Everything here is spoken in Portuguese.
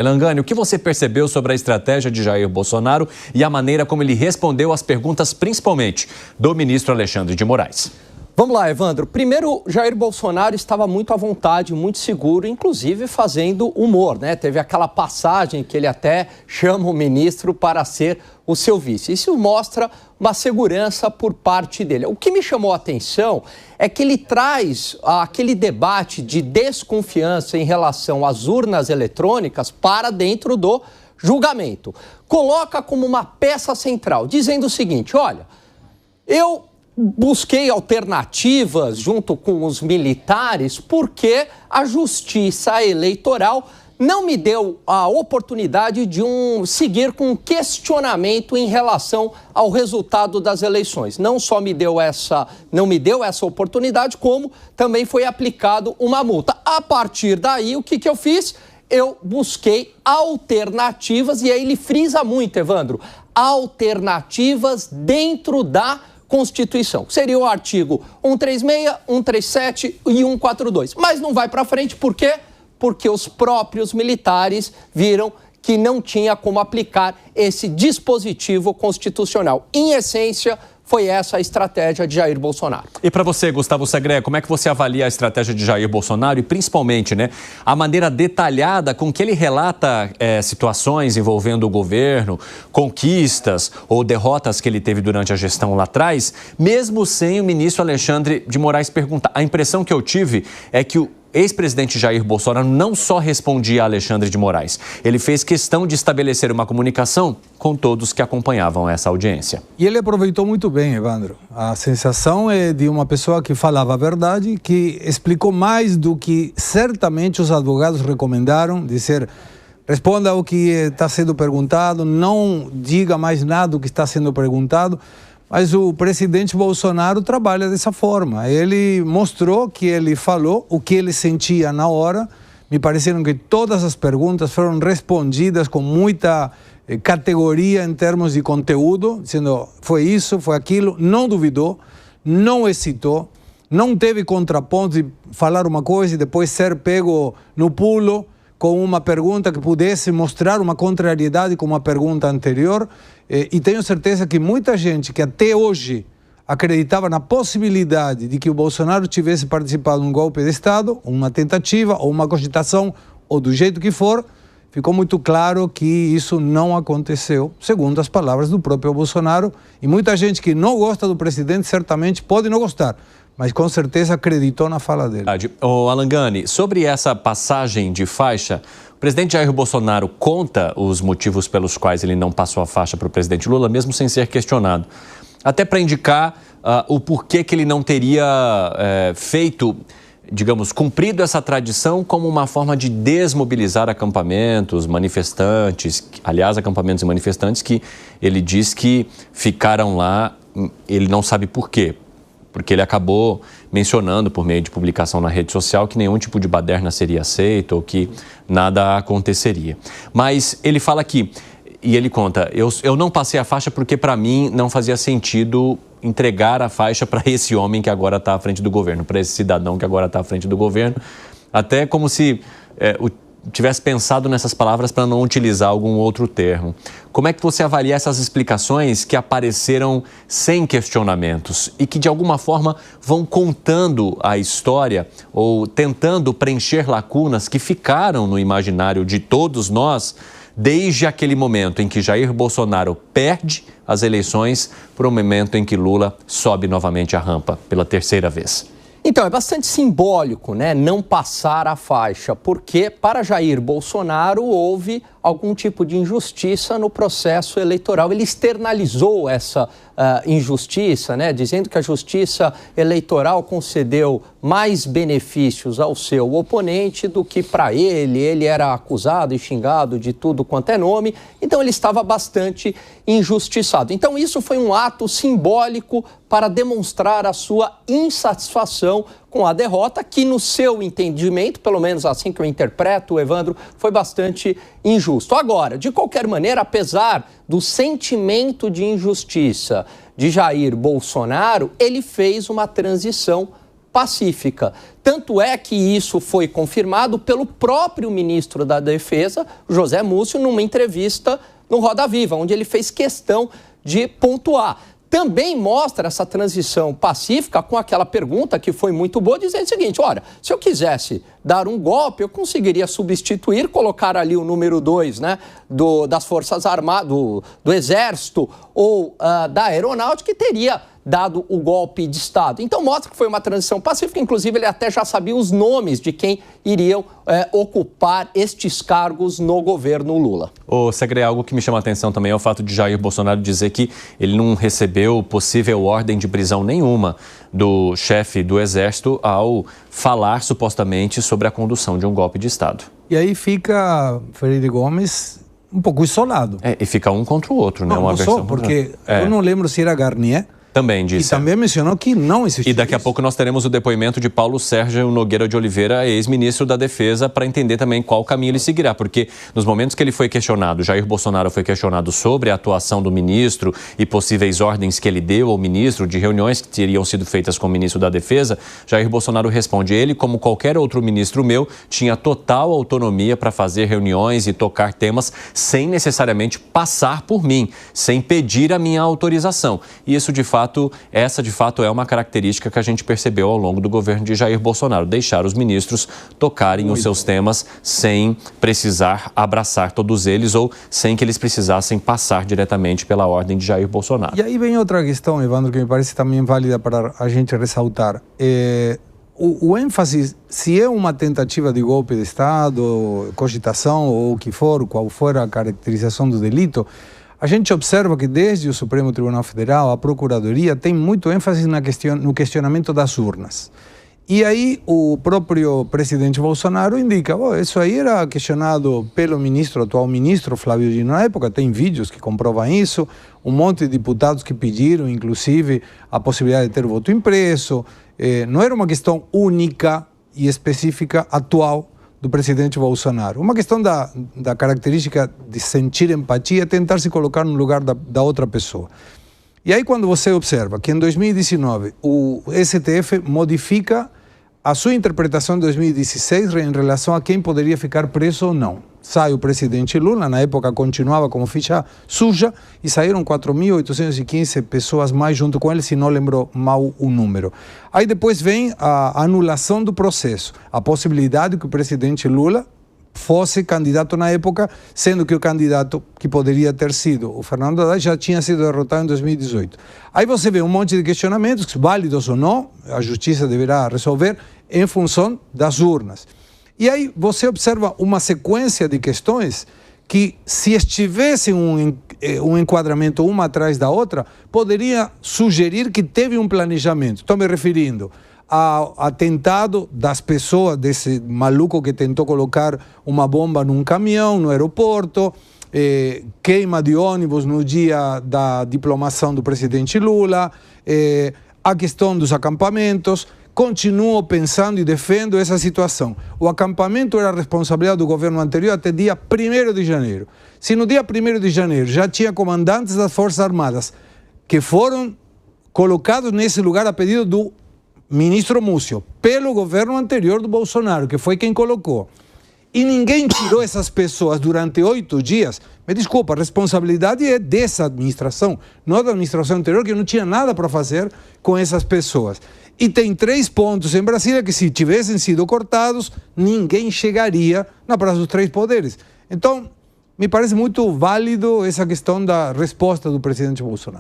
Elangani, o que você percebeu sobre a estratégia de Jair Bolsonaro e a maneira como ele respondeu às perguntas, principalmente do ministro Alexandre de Moraes? Vamos lá, Evandro. Primeiro, Jair Bolsonaro estava muito à vontade, muito seguro, inclusive fazendo humor, né? Teve aquela passagem que ele até chama o ministro para ser o seu vice. Isso mostra uma segurança por parte dele. O que me chamou a atenção é que ele traz aquele debate de desconfiança em relação às urnas eletrônicas para dentro do julgamento. Coloca como uma peça central, dizendo o seguinte: olha, eu busquei alternativas junto com os militares porque a justiça eleitoral não me deu a oportunidade de seguir com um questionamento em relação ao resultado das eleições. Não só não me deu essa oportunidade, como também foi aplicado uma multa. A partir daí, o que eu fiz? Eu busquei alternativas, e aí ele frisa muito, Evandro, alternativas dentro da Constituição. Seria o artigo 136, 137 e 142. Mas não vai para frente, por quê? Porque os próprios militares viram que não tinha como aplicar esse dispositivo constitucional. Em essência, foi essa a estratégia de Jair Bolsonaro. E para você, Gustavo Segré, como é que você avalia a estratégia de Jair Bolsonaro e principalmente, a maneira detalhada com que ele relata situações envolvendo o governo, conquistas ou derrotas que ele teve durante a gestão lá atrás, mesmo sem o ministro Alexandre de Moraes perguntar? A impressão que eu tive é que o ex-presidente Jair Bolsonaro não só respondia a Alexandre de Moraes, ele fez questão de estabelecer uma comunicação com todos que acompanhavam essa audiência. E ele aproveitou muito bem, Evandro. A sensação é de uma pessoa que falava a verdade, que explicou mais do que certamente os advogados recomendaram, dizer: responda ao que está sendo perguntado, não diga mais nada do que está sendo perguntado. Mas o presidente Bolsonaro trabalha dessa forma. Ele mostrou que ele falou o que ele sentia na hora. Me pareceram que todas as perguntas foram respondidas com muita categoria em termos de conteúdo, dizendo foi isso, foi aquilo, não duvidou, não hesitou, não teve contraponto de falar uma coisa e depois ser pego no pulo com uma pergunta que pudesse mostrar uma contrariedade com uma pergunta anterior. E tenho certeza que muita gente que até hoje acreditava na possibilidade de que o Bolsonaro tivesse participado de um golpe de Estado, uma tentativa ou uma cogitação, ou do jeito que for, ficou muito claro que isso não aconteceu, segundo as palavras do próprio Bolsonaro. E muita gente que não gosta do presidente certamente pode não gostar, mas com certeza acreditou na fala dele. Alangani, sobre essa passagem de faixa, o presidente Jair Bolsonaro conta os motivos pelos quais ele não passou a faixa para o presidente Lula, mesmo sem ser questionado. Até para indicar o porquê que ele não teria feito, digamos, cumprido essa tradição como uma forma de desmobilizar acampamentos, manifestantes, aliás, acampamentos e manifestantes que ele diz que ficaram lá, ele não sabe por quê. Porque ele acabou mencionando por meio de publicação na rede social que nenhum tipo de baderna seria aceito ou que nada aconteceria. Mas ele fala aqui, e ele conta, eu não passei a faixa porque para mim não fazia sentido entregar a faixa para esse homem que agora está à frente do governo, para esse cidadão que agora está à frente do governo, até como se tivesse pensado nessas palavras para não utilizar algum outro termo. Como é que você avalia essas explicações que apareceram sem questionamentos e que, de alguma forma, vão contando a história ou tentando preencher lacunas que ficaram no imaginário de todos nós desde aquele momento em que Jair Bolsonaro perde as eleições para o momento em que Lula sobe novamente a rampa pela terceira vez? Então, é bastante simbólico, não passar a faixa, porque para Jair Bolsonaro houve algum tipo de injustiça no processo eleitoral. Ele externalizou essa injustiça, dizendo que a justiça eleitoral concedeu mais benefícios ao seu oponente do que para ele. Ele era acusado e xingado de tudo quanto é nome, então ele estava bastante injustiçado. Então isso foi um ato simbólico para demonstrar a sua insatisfação com a derrota, que no seu entendimento, pelo menos assim que eu interpreto, Evandro, foi bastante injusto. Agora, de qualquer maneira, apesar do sentimento de injustiça de Jair Bolsonaro, ele fez uma transição pacífica. Tanto é que isso foi confirmado pelo próprio ministro da Defesa, José Múcio, numa entrevista no Roda Viva, onde ele fez questão de pontuar. Também mostra essa transição pacífica com aquela pergunta que foi muito boa, dizendo o seguinte: olha, se eu quisesse dar um golpe, eu conseguiria substituir, colocar ali o número 2, né, das Forças Armadas, do Exército ou da Aeronáutica, e teria dado o golpe de Estado. Então mostra que foi uma transição pacífica, inclusive ele até já sabia os nomes de quem iriam ocupar estes cargos no governo Lula. Ô, Segre, algo que me chama a atenção também é o fato de Jair Bolsonaro dizer que ele não recebeu possível ordem de prisão nenhuma do chefe do Exército ao falar supostamente sobre a condução de um golpe de Estado. E aí fica Freire Gomes um pouco isolado. E fica um contra o outro, né? Não só, porque eu não lembro se era Garnier. Também disse. E também mencionou que não existia. E daqui a pouco nós teremos o depoimento de Paulo Sérgio Nogueira de Oliveira, ex-ministro da Defesa, para entender também qual caminho ele seguirá. Porque nos momentos que ele foi questionado, Jair Bolsonaro foi questionado sobre a atuação do ministro e possíveis ordens que ele deu ao ministro, de reuniões que teriam sido feitas com o ministro da Defesa, Jair Bolsonaro responde: ele, como qualquer outro ministro meu, tinha total autonomia para fazer reuniões e tocar temas sem necessariamente passar por mim, sem pedir a minha autorização. E isso, essa de fato é uma característica que a gente percebeu ao longo do governo de Jair Bolsonaro, deixar os ministros tocarem os seus temas sem precisar abraçar todos eles ou sem que eles precisassem passar diretamente pela ordem de Jair Bolsonaro. E aí vem outra questão, Evandro, que me parece também válida para a gente ressaltar. O ênfase, se é uma tentativa de golpe de Estado, cogitação ou o que for, qual for a caracterização do delito, a gente observa que desde o Supremo Tribunal Federal, a Procuradoria tem muito ênfase no questionamento das urnas. E aí o próprio presidente Bolsonaro indica: isso aí era questionado pelo atual ministro Flávio Dino na época, tem vídeos que comprovam isso, um monte de deputados que pediram, inclusive, a possibilidade de ter voto impresso. Não era uma questão única e específica atual do presidente Bolsonaro. Uma questão da característica de sentir empatia, tentar se colocar no lugar da outra pessoa. E aí quando você observa que em 2019 o STF modifica a sua interpretação de 2016 em relação a quem poderia ficar preso ou não. Sai o presidente Lula, na época continuava como ficha suja, e saíram 4.815 pessoas mais junto com ele, se não lembro mal o número. Aí depois vem a anulação do processo, a possibilidade que o presidente Lula fosse candidato na época, sendo que o candidato que poderia ter sido o Fernando Haddad já tinha sido derrotado em 2018. Aí você vê um monte de questionamentos, válidos ou não, a justiça deverá resolver em função das urnas. E aí você observa uma sequência de questões que, se estivesse um enquadramento uma atrás da outra, poderia sugerir que teve um planejamento. Estou me referindo ao atentado das pessoas, desse maluco que tentou colocar uma bomba num caminhão no aeroporto, queima de ônibus no dia da diplomação do presidente Lula, a questão dos acampamentos. Continuo pensando e defendo essa situação. O acampamento era responsabilidade do governo anterior até dia 1º de janeiro. Se no dia 1º de janeiro já tinha comandantes das Forças Armadas que foram colocados nesse lugar a pedido do ministro Múcio, pelo governo anterior do Bolsonaro, que foi quem colocou, e ninguém tirou essas pessoas durante 8 dias, me desculpa, a responsabilidade é dessa administração, não da administração anterior, que não tinha nada para fazer com essas pessoas. E tem 3 pontos em Brasília que, se tivessem sido cortados, ninguém chegaria na Praça dos Três Poderes. Então, me parece muito válido essa questão da resposta do presidente Bolsonaro.